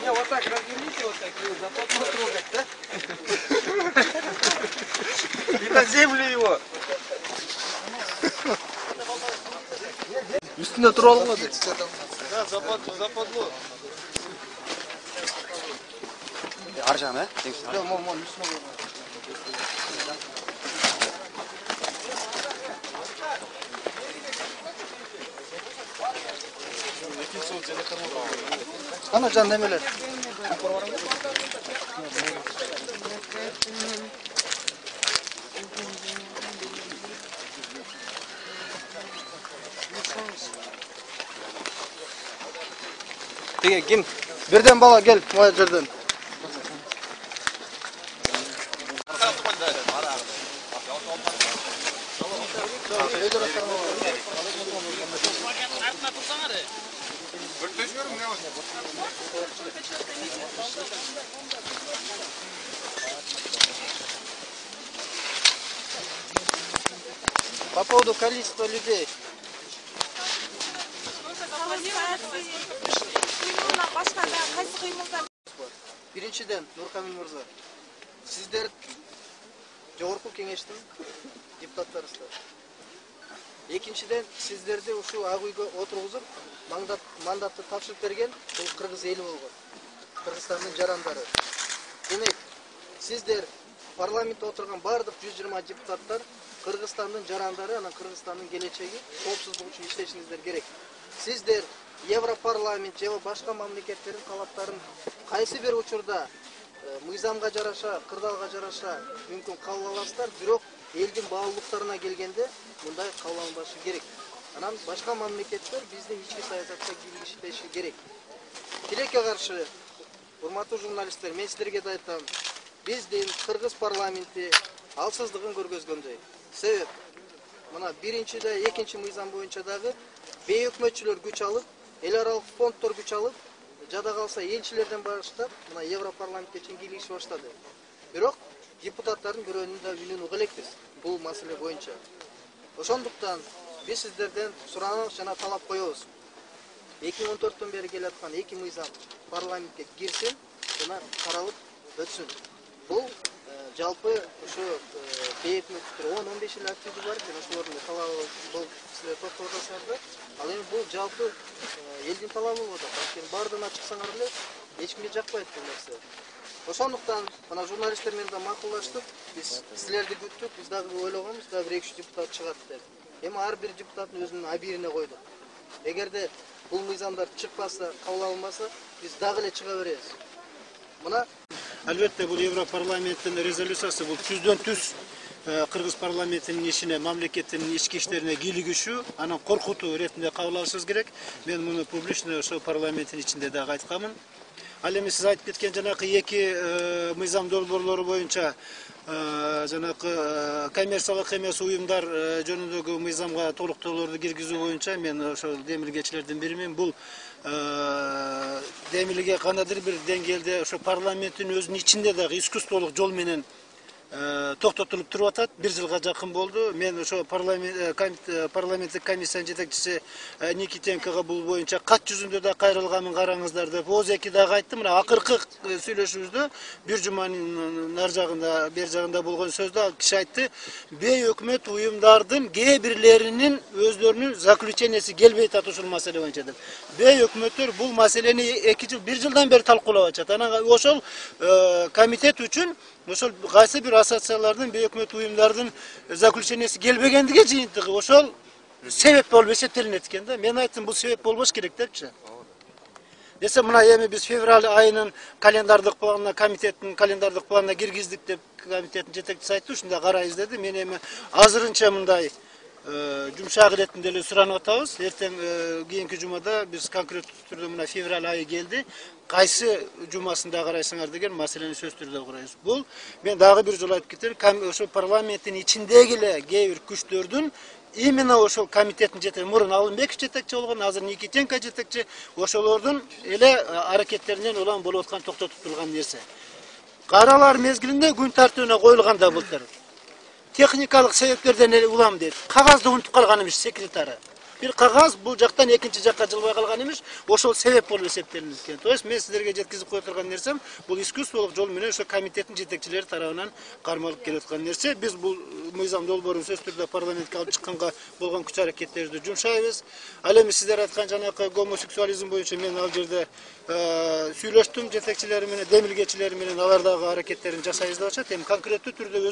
Не, вот так разверните, вот так, зато потрогать, да? И на землю его. Üstünde tur olmadı. Ya zapadlı. Harcan ha? Yok, mol üstüne koy. Ana can demeler. Kim? Birden bala gel muhacirden. По поводу количества людей. Birinciden Nurkamil Murza, sizler Жогорку Кеңештин депутаттарысыздар. Экинчиден сиздерди ушу ак үйгө отургузуп мандатты тапшырып берген бул кыргыз эли болгон. Кыргызстандын жарандары. Демек, сиздер парламентте отурган бардык 120 депутаттар Кыргызстандын жарандары, анан Кыргызстандын келечеги, коопсуздук үчүн иштешиңиздер керек. Сиздер Европарламент же башка мамлекеттердин талаптарын кайсы бир учурда мыйзамга жараша, кырдаалга жараша мүмкүн кабыл аласыздар, бирок элдин баалуулуктарына келгенде мындай кабыл алынбашы керек. Анан башка мамлекеттер биздин ички саясатка киришпеши керек. Тилекке каршы, урматтуу журналисттер, мен силерге да айтам, биздин Кыргыз парламенти алсыздыгын көргөзгөндөй. Себеп, мына биринчиде, экинчи мыйзам боюнча дагы бейөкмөтчүлөр күч алып, эл аралык фонддор күч алып, жада калса элчилерден баштап мына Европарламентке чейин киришип баштады. Бирок депутаттардын бирөөнүн да үнүн уга элекпиз бул маселе боюнча. Ошондуктан биз сиздерден суранабыз жана талап коебуз. 2014төн бери келаткан эки мыйзам парламентке кирсин жана каралып өтсүн. Бул жалпы ушу бейөкмөттөр 10-15 эл активдүү бар экен, ошолордун талабы бул силер токтолуп жатсаңыздар. Ал эми бул жалпы элдин талабы болот. Анткени бардыгына чыксаңар эле эч кимге жакпайт бул нерсе. Ошондуктан мына журналисттер менен да макулдаштык. Биз силерди күттүк, биз дагы ойлогонбуз, дагы 1-2 депутат чыгат деп. Эми ар бир депутаттын өзүнүн абийирине койдук. Эгерде бул мыйзамдар чыкпаса, кабыл алынбаса, биз дагы эле чыга беребиз. Мына Albatta bu Европарламенттин резолюциясы бул түздөн түз Кыргыз парламентинин ишине, мамлекеттин ички иштерине кийлигишүү, анан коркутуу иретинде кабыл алышыбыз керек. Мен муну публично ошо парламенттин ичинде дагы айтканмын. Ал эми сиз айтып кеткен жанакы эки мыйзам долбоорлору боюнча жанакы коммерциялык эмес уюмдар жөнүндөгү мыйзамга толуктоолорду киргизүү боюнча мен ошол демилгечилердин биримин. Бул демилге кандайдыр бир деңгээлде ошо парламенттин өзүнүн ичинде дагы искусстволук жол менен токтотулуп туруп атат. 1 жылга жакын болду. Мен ошо парламенттик комиссиянын жетекчиси Никитенкого бул боюнча кат жүзүндө да кайрылганмын, караңыздар деп. Ооз-2 дагы айттым. Мына акыркы сүйлөшүүбүздө бир жуманын нар жагында, бер жагында болгон сөздө ал киши айтты, бейөкмөт уюмдардын кээ бирлеринин өзлөрүнүн заключениясы келбей атат ушул маселе боюнча деп. Бейөкмөттөр бул маселени 1 жылдан бери талкуулап атышат. Анан ошол комитет үчүн ошол кайсы бир ассоциациялардын, бейөкмөт уюмдардын заключениясы келбегендиге жыйынтыгы ошол себеп болуп эсептелинет экен да. Мен айттым, бул себеп болбош керек депчи. Десе мына эми биз февраль айынын календардык планына, комитеттин календардык планына киргиздик деп комитеттин жетекчиси айтты, ушунда карайбыз деди. Мен эми азырынча мындай жумшак иретинде эле суранып атабыз. Эртең кийинки жумада биз конкреттүү түрдө мына февраль айы келди. Кайсы жумасында карайсыңар деген маселени сөз түрдө карайбыз. Бул мен дагы бир жолу айтып кетем, ошо парламенттин ичиндеги эле кээ бир күчтөрдүн именно ошол комитеттин жетекчиси, мурун Алымбеков жетекчи болгон, азыр Никитенко жетекчи, ошолордун эле аракеттеринен улам болуп аткан токтотуп турган нерсе. Каралар мезгилинде күн тартибине коюлган да былтыр. техникалык себептерден эле улам дейт. Кагазды унутуп калган эмес секретары. Bir kagaz bu жактан экинчи жакка жылбай калган эмес, ошол себеп болуп эсептелинет экен. То есть мен силерге жеткизип кое турган нерсем, бул искусстволук жол менен ошо комитеттин жетекчилери тарабынан кармалып келип аткан нерсе. Биз бул мыйзам долбоорун сөз түрдө парламентке алып чыкканга болгон күч аракеттерди жумшайбыз. Ал эми сиздер айткан жанакы гомосексуализм боюнча мен ал жерде сүйлөштүм жетекчилери менен, демилгечилери менен, алар дагы аракеттерин жасайбыз деп атышат. Эми конкреттүү түрдө